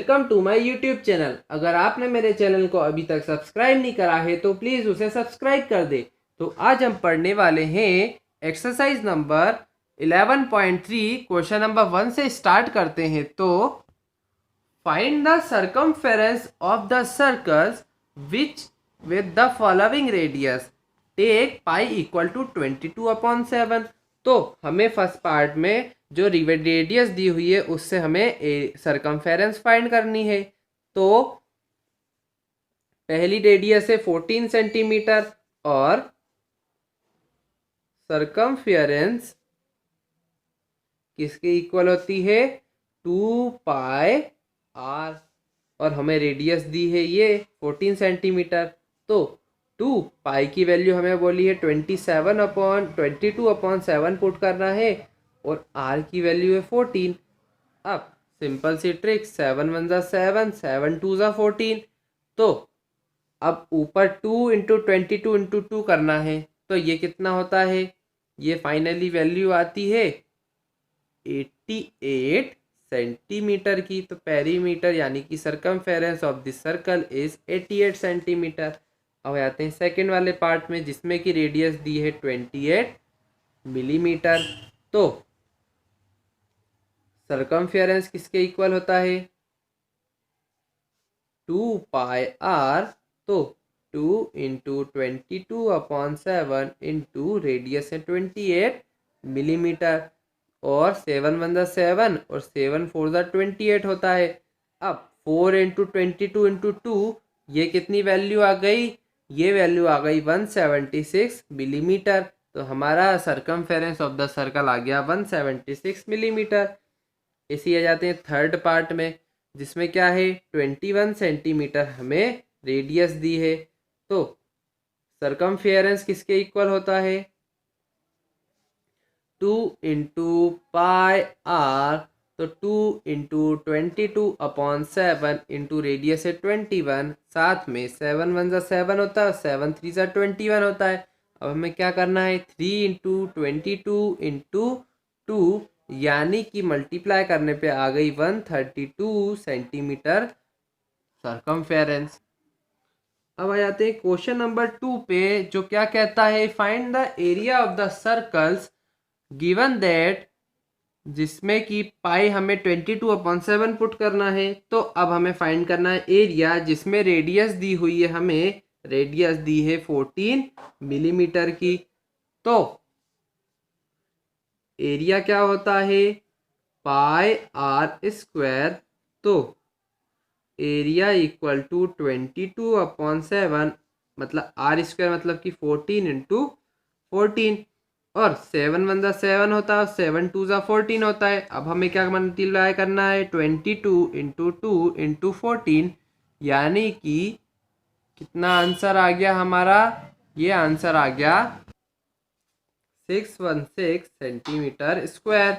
Welcome to my YouTube channel. अगर आपने मेरे चैनल को अभी तक सब्सक्राइब नहीं करा है तो प्लीज़ उसे सब्सक्राइब कर दे। तो आज हम पढ़ने वाले हैं एक्सरसाइज नंबर 11.3 क्वेश्चन नंबर 1 से स्टार्ट करते हैं। तो find the circumference of the circles which with the following radius take pi equal to 22/7। तो हमें फर्स्ट पार्ट में जो रेडियस दी हुई है उससे हमें सरकमफेरेंस फाइंड करनी है। तो पहली रेडियस है 14 सेंटीमीटर और सरकमफेरेंस किसके इक्वल होती है 2 पाई आर, और हमें रेडियस दी है ये 14 सेंटीमीटर। तो 2 पाई की वैल्यू हमें बोली है 22/7 पुट करना है और आर की वैल्यू है 14। अब सिंपल सी ट्रिक, 7 1 ज़ा 7, 7 2 ज़ा 14। तो अब ऊपर 2 इंटू 22 करना है तो ये कितना होता है, ये फाइनली वैल्यू आती है 88 सेंटीमीटर की। तो पेरीमीटर यानी कि circumference of this circle is 88 centimetre. अब आते हैं सेकंड वाले पार्ट में जिसमें कि रेडियस दी है 28 मिलीमीटर। तो सरकमफेरेंस किसके इक्वल होता है 2 पाई आर। तो 2 इंटू 22/7 इंटू रेडियस है 28 मिलीमीटर, और 7 1 ज़ा 7 और 7 4 ज़ा 28 होता है। अब 4 इंटू 22 ये कितनी वैल्यू आ गई, ये वैल्यू आ गई 176 मिलीमीटर। तो हमारा सरकमफेरेंस ऑफ द सर्कल आ गया 176 मिलीमीटर। इसी आ जाते हैं थर्ड पार्ट में जिसमें क्या है 21 सेंटीमीटर हमें रेडियस दी है। तो सरकमफेरेंस किसके इक्वल होता है 2 इंटू पाई आर। तो 2 इंटू 22/7 इंटू रेडियस है 21, साथ में 7 1 ज़ा 7 होता है, 7 3 ज़ा 21 होता है। अब हमें क्या करना है 3 इंटू 22 यानी कि मल्टीप्लाई करने पे आ गई 132 सेंटीमीटर सरकमफेरेंस। अब आ जाते हैं क्वेश्चन नंबर 2 पे, जो क्या कहता है find the area of the circles given that, जिसमें कि पाई हमें 22/7 पुट करना है। तो अब हमें फाइंड करना है एरिया जिसमें रेडियस दी हुई है, हमें रेडियस दी है 14 मिलीमीटर की। तो एरिया क्या होता है पाई आर स्क्वायर। तो एरिया इक्वल टू 22/7 मतलब आर स्क्वायर मतलब कि 14 इंटू 14, और 7 1 ज़ा 7 होता है, 7 2 ज़ा 14 होता है। अब हमें क्या मल्टीप्लाई करना है 22 इंटू 2 इंटू 14, यानी कि कितना आंसर आ गया हमारा, ये आंसर आ गया 616 सेंटीमीटर स्क्वायर।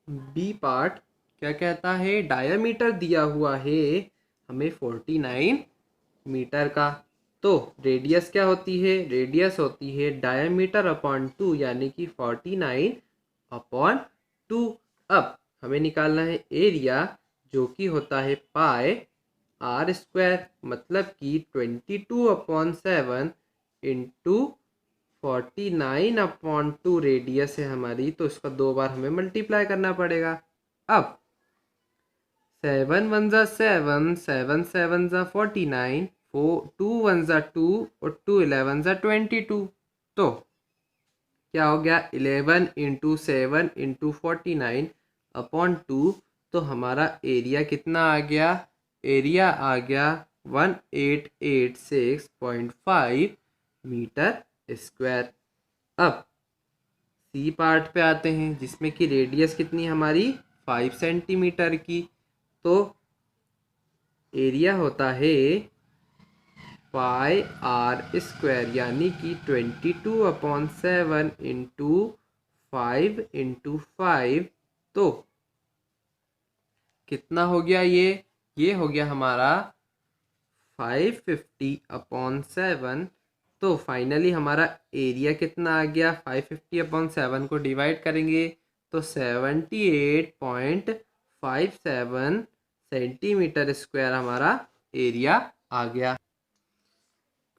बी पार्ट क्या कहता है डायमीटर दिया हुआ है हमें 49 मीटर का। तो रेडियस क्या होती है, रेडियस होती है डायमीटर अपॉन 2 यानी कि 49/2। अब हमें निकालना है एरिया जो कि होता है पाई आर स्क्वायर मतलब कि 22/7 इंटू 49/2 रेडियस है हमारी, तो इसका 2 बार हमें मल्टीप्लाई करना पड़ेगा। अब 7 1 ज़ा 7, 7 7 ज़ा 49, 2 1 ज़ा 2 और 2 11 ज़ा 22। तो क्या हो गया 11 इंटू 7 इंटू 49/2। तो हमारा एरिया कितना आ गया, एरिया आ गया 1886.5 मीटर स्क्वायर। अब सी पार्ट पे आते हैं जिसमें कि रेडियस कितनी हमारी 5 सेंटीमीटर की। तो एरिया होता है पाई आर स्क्वायर यानी कि 22/7 इंटू 5 इंटू 5। तो कितना हो गया ये हो गया हमारा 550/7। तो फाइनली हमारा एरिया कितना आ गया, 550/7 को डिवाइड करेंगे तो 78.57 सेंटीमीटर स्क्वायर हमारा एरिया आ गया।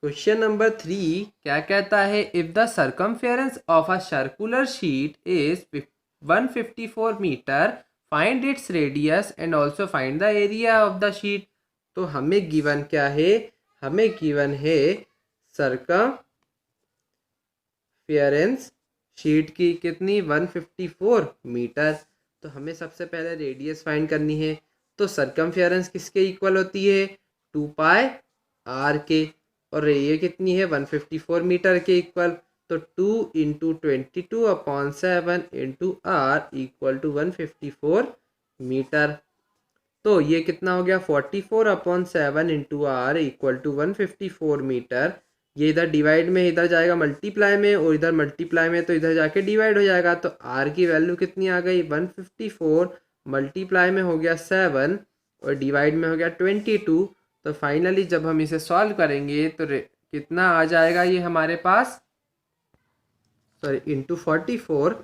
क्वेश्चन नंबर 3 क्या कहता है, if the circumference of a circular sheet is 154 metre, find its radius and also find the area of the sheet. तो हमें गिवन क्या है, हमें गिवन है सर्कमफेरेंस शीट की कितनी 154 मीटर। तो हमें सबसे पहले रेडियस फाइंड करनी है। तो सर्कमफेरेंस किसके इक्वल होती है, 2 पाई आर के, और ये कितनी है 154 मीटर के इक्वल। तो 2 into 22/7 into R equal to 154 metre. तो ये कितना हो गया 44/7 into R equal to 154 metre. ये इधर डिवाइड में इधर जाएगा मल्टीप्लाई में, और इधर मल्टीप्लाई में तो इधर जाके डिवाइड हो जाएगा। तो आर की वैल्यू कितनी आ गई 154, मल्टीप्लाई में हो गया 7 और डिवाइड में हो गया 22। तो फाइनली जब हम इसे सॉल्व करेंगे तो कितना आ जाएगा ये हमारे पास, सॉरी इंटू 44।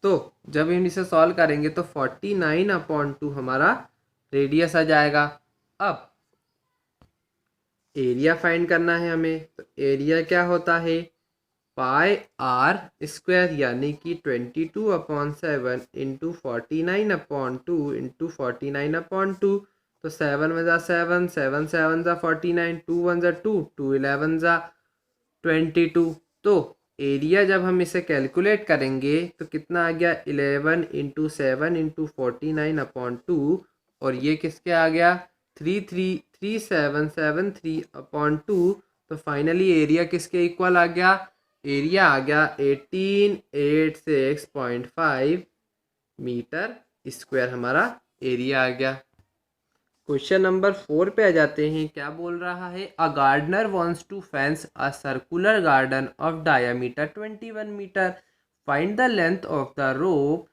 तो जब हम इसे सॉल्व करेंगे तो 49/2 हमारा रेडियस आ जाएगा। अब एरिया फाइंड करना है हमें। तो एरिया क्या होता है, पाई आर स्क्वायर यानी कि 22/7 इंटू 49/2 इंटू 49/2। तो 7 × 7, 7 × 7 = 49, 2 × 1 = 2, 2 × 11 = 22। तो एरिया जब हम इसे कैलकुलेट करेंगे तो कितना आ गया 11 इंटू 7 इंटू 49/2, और ये किसके आ गया 3773/2। तो फाइनली एरिया किसके इक्वल आ गया, एरिया आ गया 1886.5 मीटर स्क्वायर हमारा एरिया आ गया। क्वेश्चन नंबर 4 पे आ जाते हैं। क्या बोल रहा है, a gardener wants to fence a circular garden of diameter 21 metre, find the length of the rope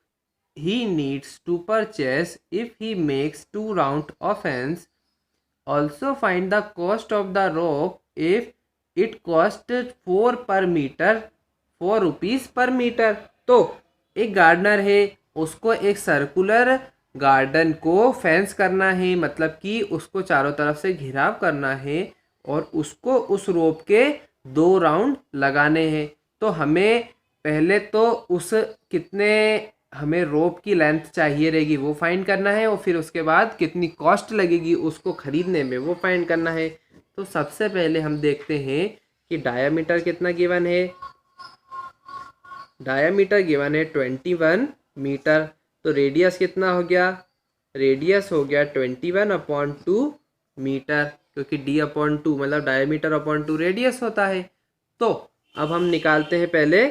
he needs to purchase if he makes 2 rounds of fence. Also find the cost of the rope if it cost 4 per meter, 4 rupees per meter। तो एक gardener है, उसको एक circular garden को fence करना है, मतलब कि उसको चारों तरफ से घिराव करना है, और उसको उस रोप के 2 राउंड लगाने हैं। तो हमें पहले तो उस कितने हमें रोप की लेंथ चाहिए रहेगी वो फाइंड करना है, और फिर उसके बाद कितनी कॉस्ट लगेगी उसको ख़रीदने में वो फाइंड करना है। तो सबसे पहले हम देखते हैं कि डायामीटर कितना गिवन है। डायामीटर गिवन है 21 मीटर। तो रेडियस कितना हो गया, रेडियस हो गया 21/2 मीटर, क्योंकि d/2 मतलब डायामीटर/2 रेडियस होता है। तो अब हम निकालते हैं पहले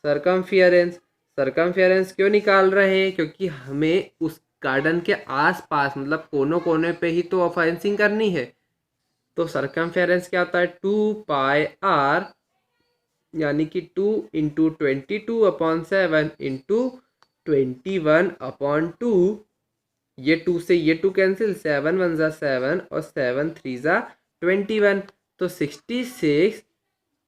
सर्कमफियरेंस। सर्कमफियरेंस क्यों निकाल रहे हैं, क्योंकि हमें उस गार्डन के आसपास मतलब कोनों कोने पे ही तो फेंसिंग करनी है। तो सर्कमफियरेंस क्या होता है 2 पाई आर यानी कि 2 इंटू 22/7 इंटू 21/2। ये 2 से ये 2 कैंसिल, 7 × 1 = 7 और 7 × 3 = 21। तो 66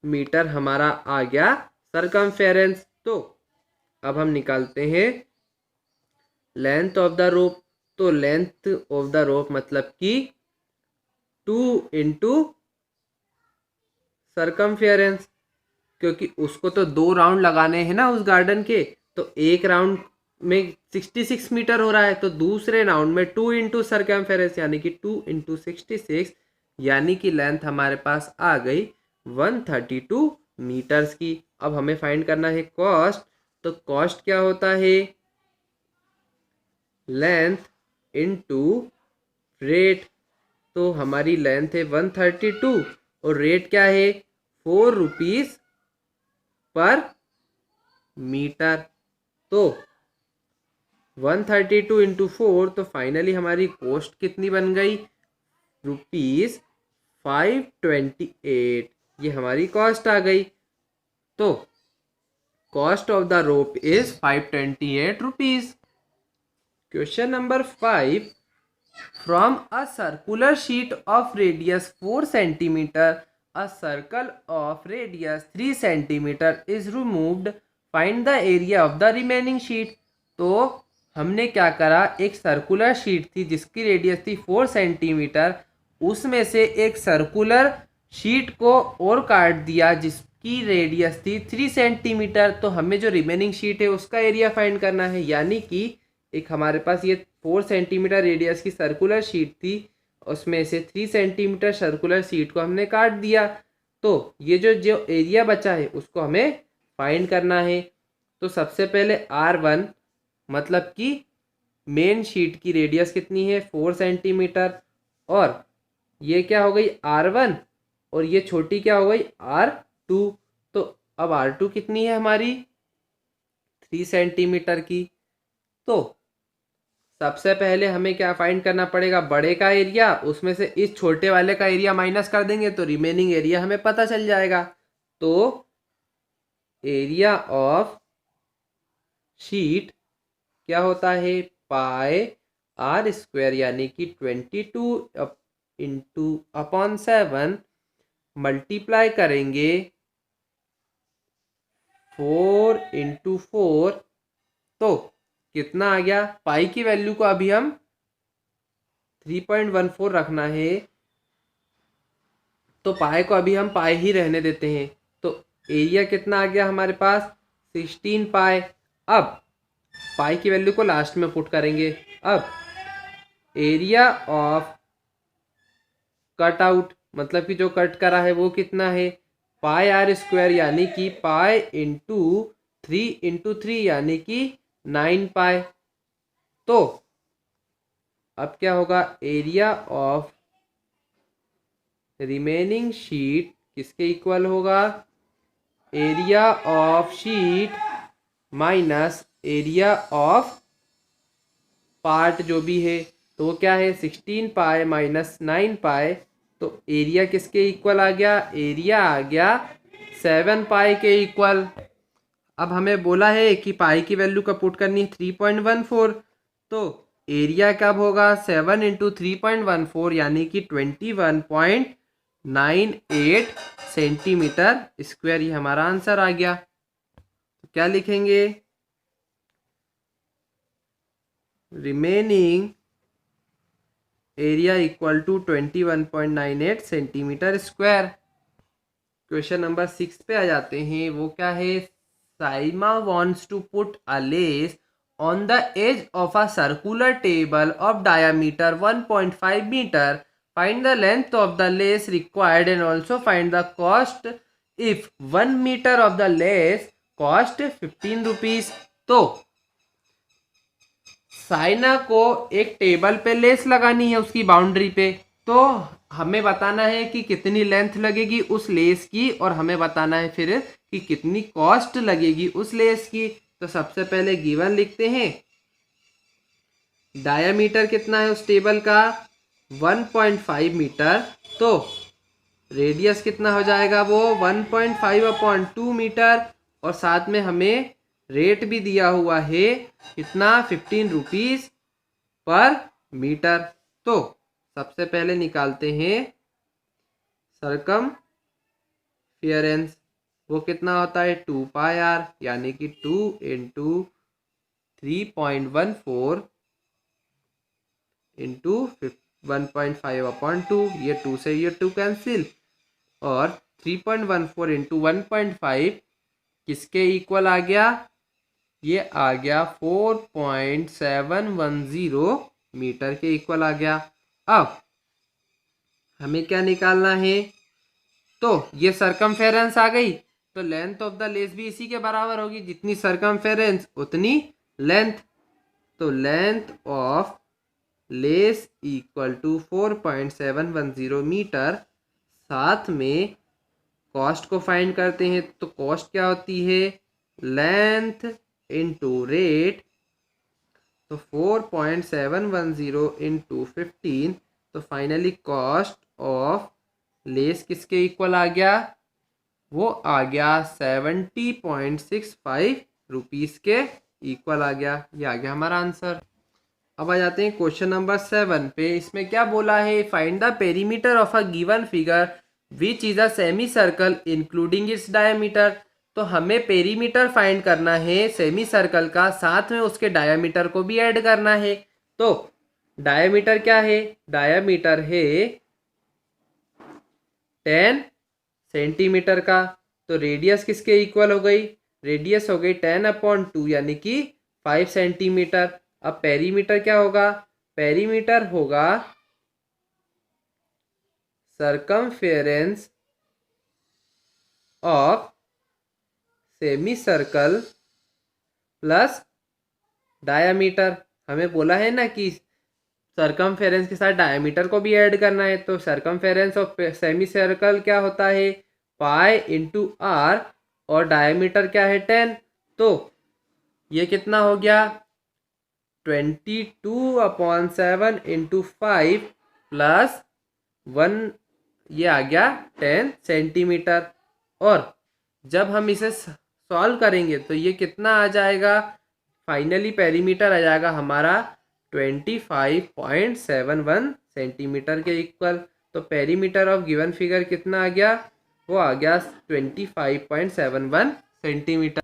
मीटर हमारा आ गया सर्कमफेरेंस। तो अब हम निकालते हैं लेंथ ऑफ द रोप। तो लेंथ ऑफ द रोप मतलब कि 2 इंटू सर्कमफेरेंस, क्योंकि उसको तो 2 राउंड लगाने हैं ना उस गार्डन के। तो एक राउंड में 66 मीटर हो रहा है, तो दूसरे राउंड में 2 इंटू सर्कमफेरेंस यानी कि 2 इंटू 66, यानी कि लेंथ हमारे पास आ गई 132 मीटर्स की। अब हमें फाइंड करना है कॉस्ट। तो कॉस्ट क्या होता है, लेंथ इंटू रेट। तो हमारी लेंथ है 132 और रेट क्या है 4 रुपीज़ पर मीटर। तो 132 इंटू 4, तो फाइनली हमारी कॉस्ट कितनी बन गई ₹528। ये हमारी कॉस्ट आ गई। तो cost of the rope is 528 rupees. Question number 5, from a circular sheet of radius 4 centimetre a circle of radius 3 centimeter is removed, find the area of the remaining sheet। तो हमने क्या करा, एक सर्कुलर शीट थी जिसकी radius थी 4 centimetre, उसमें से एक सर्कुलर शीट को और काट दिया जिसकी रेडियस थी 3 सेंटीमीटर। तो हमें जो रिमेनिंग शीट है उसका एरिया फाइंड करना है, यानी कि एक हमारे पास ये 4 सेंटीमीटर रेडियस की सर्कुलर शीट थी, उसमें से 3 सेंटीमीटर सर्कुलर शीट को हमने काट दिया। तो ये जो जो एरिया बचा है उसको हमें फाइंड करना है। तो सबसे पहले R1 मतलब कि मेन शीट की रेडियस कितनी है 4 सेंटीमीटर, और ये क्या हो गई R1 और ये छोटी क्या हो गई R2। तो अब R2 कितनी है हमारी 3 सेंटीमीटर की। तो सबसे पहले हमें क्या फाइंड करना पड़ेगा, बड़े का एरिया, उसमें से इस छोटे वाले का एरिया माइनस कर देंगे तो रिमेनिंग एरिया हमें पता चल जाएगा। तो एरिया ऑफ शीट क्या होता है, पाई आर स्क्वायर यानी कि 22 इंटू अपॉन 7 मल्टीप्लाई करेंगे 4 इंटू 4। तो कितना आ गया, पाई की वैल्यू को अभी हम 3.14 रखना है, तो पाई को अभी हम पाई ही रहने देते हैं। तो एरिया कितना आ गया हमारे पास 16 पाई। अब पाई की वैल्यू को लास्ट में पुट करेंगे। अब एरिया ऑफ कट आउट मतलब कि जो कट करा है वो कितना है, पाई आर स्क्वायर यानी कि पाई इंटू थ्री यानी कि 9 पाई। तो अब क्या होगा, एरिया ऑफ रिमेनिंग शीट किसके इक्वल होगा, area of sheet minus area of part जो भी है। तो वो क्या है 16 पाई माइनस 9 पाई। तो एरिया किसके इक्वल आ गया, एरिया आ गया 7 पाई के इक्वल। अब हमें बोला है कि पाई की वैल्यू का पुट करनी है 3.14। तो एरिया कब होगा 7 इंटू 3.14 यानी कि 21.98 सेंटीमीटर स्क्वायर। ये हमारा आंसर आ गया। तो क्या लिखेंगे, remaining area equal to 21.98 centimetre square. Question number 6 पे आ जाते हैं। वो क्या है, Saima wants to put a lace on the edge of a circular table of diameter 1.5 meter. Find the length of the lace required and also find the cost if 1 meter of the lace cost 15 rupees. तो साइना को एक table पे less लगानी है उसकी boundary पे। तो हमें बताना है कि कितनी लेंथ लगेगी उस लेस की, और हमें बताना है फिर कि कितनी कॉस्ट लगेगी उस लेस की। तो सबसे पहले गिवन लिखते हैं, डायामीटर कितना है उस टेबल का 1.5 मीटर। तो रेडियस कितना हो जाएगा वो 1.5/2 मीटर, और साथ में हमें रेट भी दिया हुआ है कितना 15 रुपीज पर मीटर। तो सबसे पहले निकालते हैं सरकमफियरेंस, वो कितना होता है 2 पाई आर यानी कि 2 इंटू 3.14 इंटू 1.5/2। ये 2 से ये 2 कैंसिल, और 3.14 इंटू 1.5 किसके इक्वल आ गया, ये आ गया 4.710 मीटर के इक्वल आ गया। अब हमें क्या निकालना है, तो ये सरकमफेरेंस आ गई, तो लेंथ ऑफ द लेस भी इसी के बराबर होगी, जितनी सरकमफेरेंस उतनी लेंथ। तो length of lace equal to 4.710 metre. साथ में कॉस्ट को फाइंड करते हैं। तो कॉस्ट क्या होती है, लेंथ इंटू रेट। तो 4.710 इंटू 15। तो फाइनली कॉस्ट ऑफ लेस किसके इक्वल आ गया, वो आ गया 70.65 रुपीज़ के इक्वल आ गया। ये आ गया हमारा आंसर। अब आ जाते हैं क्वेश्चन नंबर 7 पे। इसमें क्या बोला है, find the perimeter of a given figure which is a semi circle including its diameter. तो हमें पेरीमीटर फाइंड करना है सेमी सर्कल का, साथ में उसके डायामीटर को भी ऐड करना है। तो डायामीटर क्या है? डायामीटर है 10 सेंटीमीटर का। तो रेडियस किसके इक्वल हो गई? रेडियस हो गई 10/2 यानी कि 5 सेंटीमीटर। अब पेरीमीटर क्या होगा? पेरीमीटर होगा circumference of semi circle plus diameter. हमें बोला है ना कि सर्कमफेरेंस के साथ डायमीटर को भी ऐड करना है। तो सर्कमफेरेंस ऑफ सेमी सर्कल क्या होता है? पाई इंटू आर, और डायमीटर क्या है? 10। तो ये कितना हो गया? 22/7 इंटू 5 प्लस 1, ये आ गया 10 सेंटीमीटर। और जब हम इसे सॉल्व करेंगे तो ये कितना आ जाएगा? फाइनली पेरीमीटर आ जाएगा हमारा 25.71 सेंटीमीटर के इक्वल। तो पेरीमीटर ऑफ गिवन फिगर कितना आ गया? वो आ गया 25.71 सेंटीमीटर।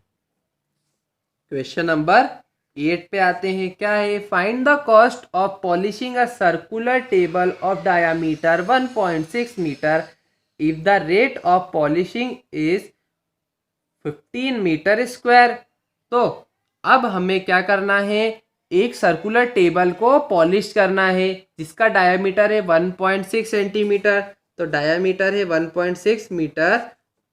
क्वेश्चन नंबर 8 पे आते हैं। क्या है? Find the cost of polishing a circular table of diameter 1.6 metre if the rate of polishing is 15 metre square. तो अब हमें क्या करना है? एक सर्कुलर टेबल को पॉलिश करना है जिसका डायामीटर है 1.6 सेंटीमीटर। तो डायामीटर है 1.6 मीटर,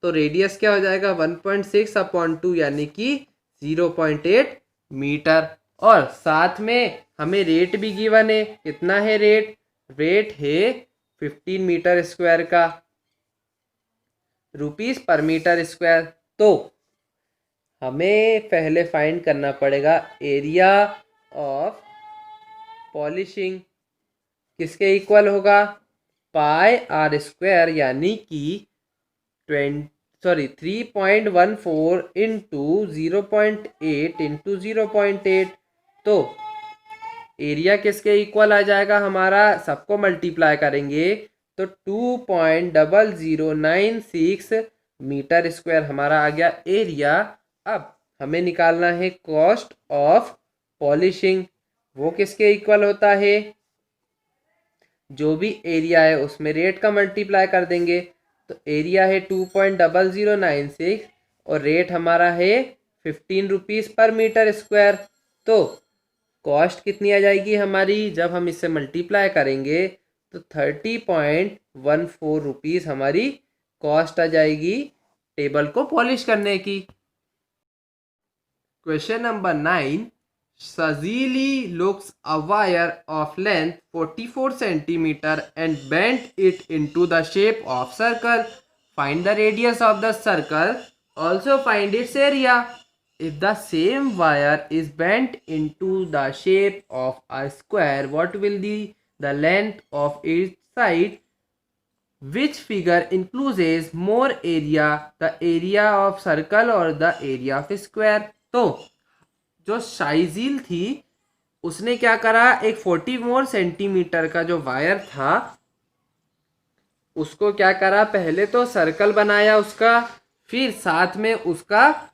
तो रेडियस क्या हो जाएगा? 1.6/2 यानी कि 0.8 मीटर। और साथ में हमें रेट भी गिवन है। कितना है रेट? रेट है 15 मीटर स्क्वायर का, रुपीस पर मीटर स्क्वायर। तो हमें पहले फाइंड करना पड़ेगा एरिया ऑफ पॉलिशिंग। किसके इक्वल होगा? पाई आर स्क्वायर यानी कि 3.14 इंटू 0.8 इंटू 0.8। तो एरिया किसके इक्वल आ जाएगा हमारा? सबको मल्टीप्लाई करेंगे तो 2.0096 मीटर स्क्वायर हमारा आ गया एरिया। अब हमें निकालना है कॉस्ट ऑफ पॉलिशिंग। वो किसके इक्वल होता है? जो भी एरिया है उसमें रेट का मल्टीप्लाई कर देंगे। तो एरिया है 2.0096 और रेट हमारा है 15 रुपीज़ पर मीटर स्क्वायर। तो कॉस्ट कितनी आ जाएगी हमारी? जब हम इससे मल्टीप्लाई करेंगे तो 30.14 रुपीज़ हमारी कॉस्ट आ जाएगी टेबल को पॉलिश करने की। Question number 9। Sajili looks a wire of length 44 centimeter and bent it into the shape of circle. Find the radius of the circle. Also find its area. If the same wire is bent into the shape of a square, what will be the length of its side? Which figure includes more area, the area of circle or the area of square? तो जो शाइजील थी उसने क्या करा? एक 44 centimetre का जो wire था उसको क्या करा? पहले तो सर्कल बनाया उसका, फिर साथ में उसका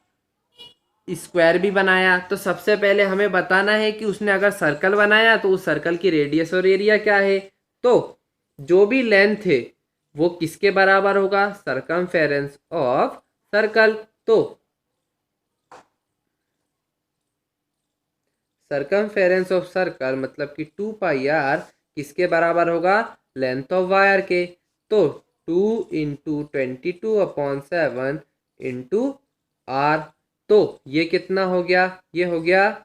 स्क्वायर भी बनाया। तो सबसे पहले हमें बताना है कि उसने अगर सर्कल बनाया तो उस सर्कल की रेडियस और एरिया क्या है। तो जो भी लेंथ है वो किसके बराबर होगा? Circumference of circle. तो सर्कमफेरेंस ऑफ सर्कल मतलब कि 2πr किसके बराबर होगा? लेंथ ऑफ वायर के। तो 2 इंटू 22/7 इंटू आर। तो ये कितना हो गया? ये हो गया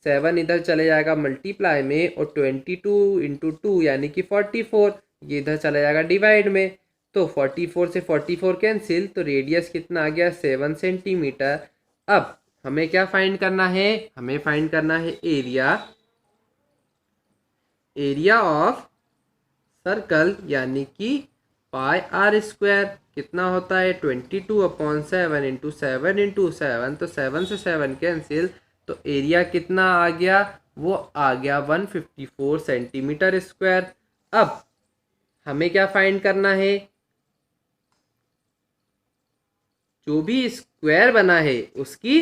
7 इधर चले जाएगा मल्टीप्लाई में, और 22 इंटू 2 यानी कि 44 ये इधर चला जाएगा डिवाइड में। तो 44 से 44 कैंसिल, तो रेडियस कितना आ गया? 7 सेंटीमीटर। अब हमें क्या फाइंड करना है? हमें फाइंड करना है एरिया ऑफ सर्कल यानी कि पाई आर स्क्वायर। कितना होता है? 22/7 इंटू 7 इंटू 7, तो 7 से 7 कैंसिल, तो एरिया कितना आ गया? वो आ गया 154 सेंटीमीटर स्क्वायर। अब हमें क्या फाइंड करना है? जो भी स्क्वायर बना है उसकी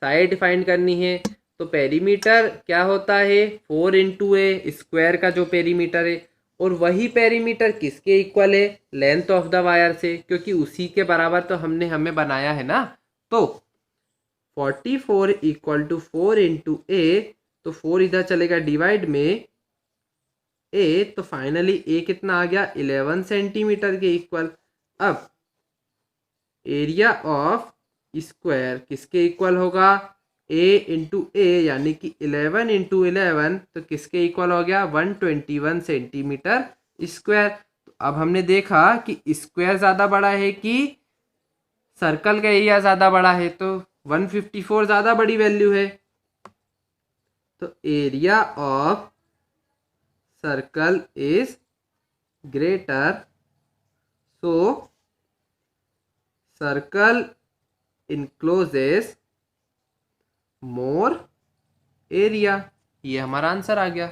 साइड फाइंड करनी है। तो पेरीमीटर क्या होता है, 4 इंटू ए स्क्वायर का जो पेरीमीटर है, और वही पेरीमीटर किसके इक्वल है, लेंथ ऑफ द वायर से, क्योंकि उसी के बराबर तो हमें बनाया है ना। तो 44 इक्वल टू 4 इंटू ए, तो 4 इधर चलेगा डिवाइड में ए, तो फाइनली ए कितना आ गया, 11 सेंटीमीटर के इक्वल। अब एरिया ऑफ स्क्वायर किसके इक्वल होगा, ए इंटू ए, यानी कि 11 इंटू 11, तो किसके इक्वल हो गया, 121 सेंटीमीटर स्क्वायर। तो अब हमने देखा कि स्क्वायर ज़्यादा बड़ा है कि सर्कल का एरिया ज़्यादा बड़ा है, तो 154 ज़्यादा बड़ी वैल्यू है। तो area of circle is greater, so circle encloses more area. ये हमारा आंसर आ गया।